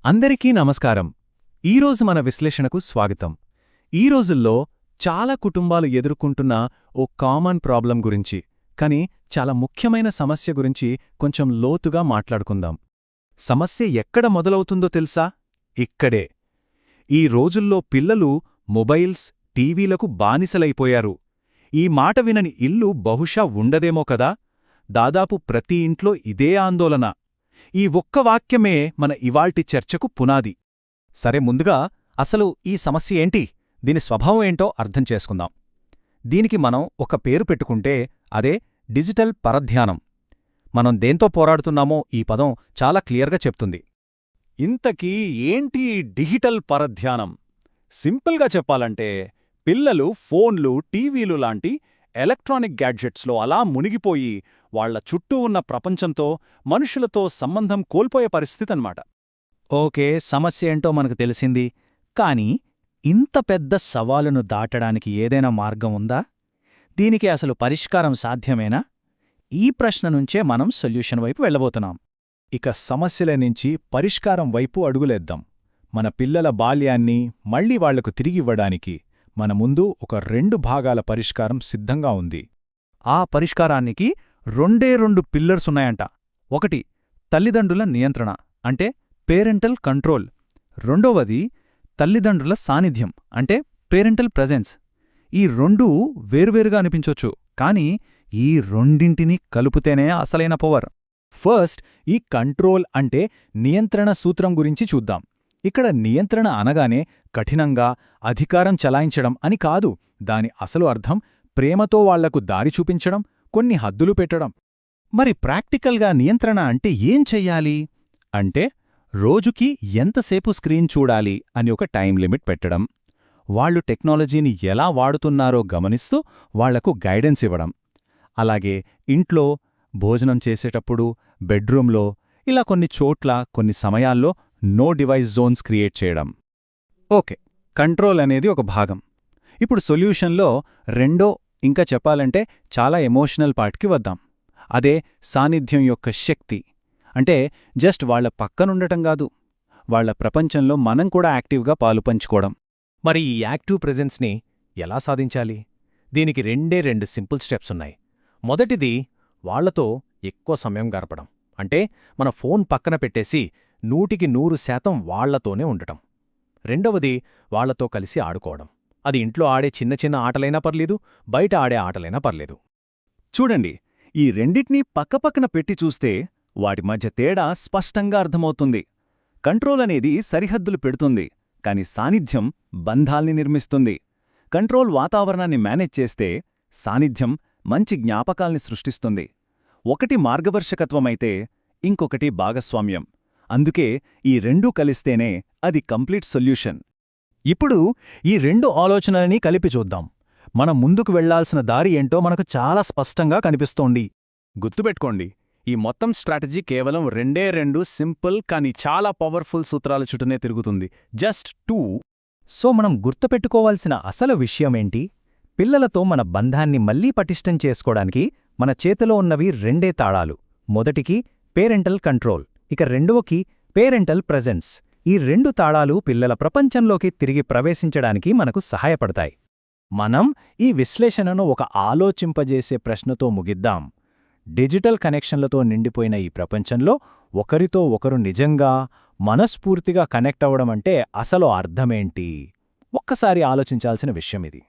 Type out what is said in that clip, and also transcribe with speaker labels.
Speaker 1: అందరికీ నమస్కారం. ఈరోజు మన విశ్లేషణకు స్వాగతం. ఈ రోజుల్లో చాలా కుటుంబాలు ఎదుర్కొంటున్న ఓ కామన్ ప్రాబ్లం గురించి, కానీ చాలా ముఖ్యమైన సమస్య గురించి కొంచెం లోతుగా మాట్లాడుకుందాం. సమస్య ఎక్కడ మొదలవుతుందో తెలుసా? ఇక్కడే. ఈ రోజుల్లో పిల్లలు మొబైల్స్, టీవీలకు బానిసలైపోయారు. ఈ మాట వినని ఇల్లు బహుశా ఉండదేమో కదా. దాదాపు ప్రతి ఇంట్లో ఇదే ఆందోళన. ఈ ఒక్క వాక్యమే మన ఇవాల్టి చర్చకు పునాది. సరే, ముందుగా అసలు ఈ సమస్య ఏంటి, దీని స్వభావం ఏంటో అర్థం చేసుకుందాం. దీనికి మనం ఒక పేరు పెట్టుకుంటే అదే డిజిటల్ పరధ్యానం. మనం దేంతో పోరాడుతున్నామో ఈ పదం చాలా క్లియర్గా చెప్తుంది.
Speaker 2: ఇంతకీ ఏంటి డిజిటల్ పరధ్యానం? సింపుల్గా చెప్పాలంటే పిల్లలు ఫోన్లు, టీవీలు లాంటి ఎలక్ట్రానిక్ గ్యాడ్జెట్స్లో అలా మునిగిపోయి వాళ్ల చుట్టూ ఉన్న ప్రపంచంతో, మనుషులతో సంబంధం కోల్పోయే పరిస్థితన్నమాట.
Speaker 1: ఓకే, సమస్య ఏంటో మనకు తెలిసింది. కానీ ఇంత పెద్ద సవాలును దాటడానికి ఏదైనా మార్గం ఉందా? దీనికి అసలు పరిష్కారం సాధ్యమేనా? ఈ ప్రశ్న నుంచే మనం సొల్యూషన్ వైపు వెళ్ళబోతున్నాం.
Speaker 2: ఇక సమస్యల నుంచి పరిష్కారం వైపు అడుగులేద్దాం. మన పిల్లల బాల్యాన్ని మళ్లీ వాళ్లకు తిరిగివ్వడానికి మన ముందు ఒక 2 భాగాల పరిష్కారం సిద్ధంగా ఉంది.
Speaker 1: ఆ పరిష్కారానికి రెండు పిల్లర్సున్నాయంట. ఒకటి తల్లిదండ్రుల నియంత్రణ, అంటే పేరెంటల్ కంట్రోల్. రెండవది తల్లిదండ్రుల సాన్నిధ్యం, అంటే పేరెంటల్ ప్రెజెన్స్. ఈ రెండూ వేర్వేరుగా అనిపించొచ్చు, కానీ ఈ రెండింటినీ కలుపుతేనే అసలైన పవర్.
Speaker 2: ఫస్ట్, ఈ కంట్రోల్ అంటే నియంత్రణ సూత్రం గురించి చూద్దాం. ఇక్కడ నియంత్రణ అనగానే కఠినంగా అధికారం చలాయించడం అని కాదు. దాని అసలు అర్థం ప్రేమతో వాళ్లకు దారి చూపించడం, కొన్ని హద్దులు పెట్టడం.
Speaker 1: మరి ప్రాక్టికల్గా నియంత్రణ అంటే ఏం చెయ్యాలి?
Speaker 2: అంటే రోజుకి ఎంతసేపు స్క్రీన్ చూడాలి అని ఒక టైం లిమిట్ పెట్టడం, వాళ్లు టెక్నాలజీని ఎలా వాడుతున్నారో గమనిస్తూ వాళ్లకు గైడెన్స్ ఇవ్వడం, అలాగే ఇంట్లో భోజనం చేసేటప్పుడు, బెడ్రూంలో, ఇలా కొన్ని చోట్ల కొన్ని సమయాల్లో నో డివైస్ జోన్స్ క్రియేట్ చేయడం. ఓకే, కంట్రోల్ అనేది ఒక భాగం. ఇప్పుడు సొల్యూషన్లో రెండో, ఇంకా చెప్పాలంటే చాలా ఎమోషనల్ పార్ట్కి వద్దాం. అదే సాన్నిధ్యం యొక్క శక్తి. అంటే జస్ట్ వాళ్ల పక్కనుండటం కాదు, వాళ్ల ప్రపంచంలో మనం కూడా యాక్టివ్గా పాలుపంచుకోవడం.
Speaker 1: మరి ఈ యాక్టివ్ ప్రెజెన్స్ని ఎలా సాధించాలి? దీనికి 2 సింపుల్ స్టెప్స్ ఉన్నాయి. మొదటిది వాళ్లతో ఎక్కువ సమయం గడపడం. అంటే మన ఫోన్ పక్కన పెట్టేసి 100% వాళ్లతోనే ఉండటం. రెండవది వాళ్లతో కలిసి ఆడుకోవడం. అది ఇంట్లో ఆడే చిన్న చిన్న ఆటలైనా పర్లేదు, బయట ఆడే ఆటలైనా పర్లేదు.
Speaker 2: చూడండి, ఈ రెండిటినీ పక్కపక్కన పెట్టి చూస్తే వాటి మధ్య తేడా స్పష్టంగా అర్థమవుతుంది. కంట్రోల్ అనేది సరిహద్దులు పెడుతుంది, కాని సాన్నిధ్యం బంధాల్ని నిర్మిస్తుంది. కంట్రోల్ వాతావరణాన్ని మేనేజ్ చేస్తే, సాన్నిధ్యం మంచి జ్ఞాపకాల్ని సృష్టిస్తుంది. ఒకటి మార్గదర్శకత్వమైతే ఇంకొకటి భాగస్వామ్యం. అందుకే ఈ రెండూ కలిస్తేనే అది కంప్లీట్ సొల్యూషన్.
Speaker 1: ఇప్పుడు ఈ 2 ఆలోచనల్ని కలిపి చూద్దాం. మనం ముందుకు వెళ్లాల్సిన దారి ఏంటో మనకు చాలా స్పష్టంగా కనిపిస్తోంది.
Speaker 2: గుర్తుపెట్టుకోండి, ఈ మొత్తం స్ట్రాటజీ కేవలం 2 సింపుల్ కానీ చాలా పవర్ఫుల్ సూత్రాల చుట్టూనే తిరుగుతుంది. జస్ట్ 2.
Speaker 1: సో మనం గుర్తుపెట్టుకోవాల్సిన అసలు విషయమేంటి? పిల్లలతో మన బంధాన్ని మళ్లీ పటిష్టం చేసుకోవడానికి మన చేతిలో ఉన్నవి 2 తాళాలు. మొదటికి పేరెంటల్ కంట్రోల్, ఇక రెండవకి పేరెంటల్ ప్రెజెన్స్. ఈ 2 తాళాలు పిల్లల ప్రపంచంలోకి తిరిగి ప్రవేశించడానికి మనకు సహాయపడతాయి.
Speaker 2: మనం ఈ విశ్లేషణను ఒక ఆలోచింపజేసే ప్రశ్నతో ముగిద్దాం. డిజిటల్ కనెక్షన్లతో నిండిపోయిన ఈ ప్రపంచంలో ఒకరితో ఒకరు నిజంగా, మనస్ఫూర్తిగా కనెక్ట్ అవ్వడమంటే అసలు అర్థమేంటి? ఒక్కసారి ఆలోచించాల్సిన విషయమిది.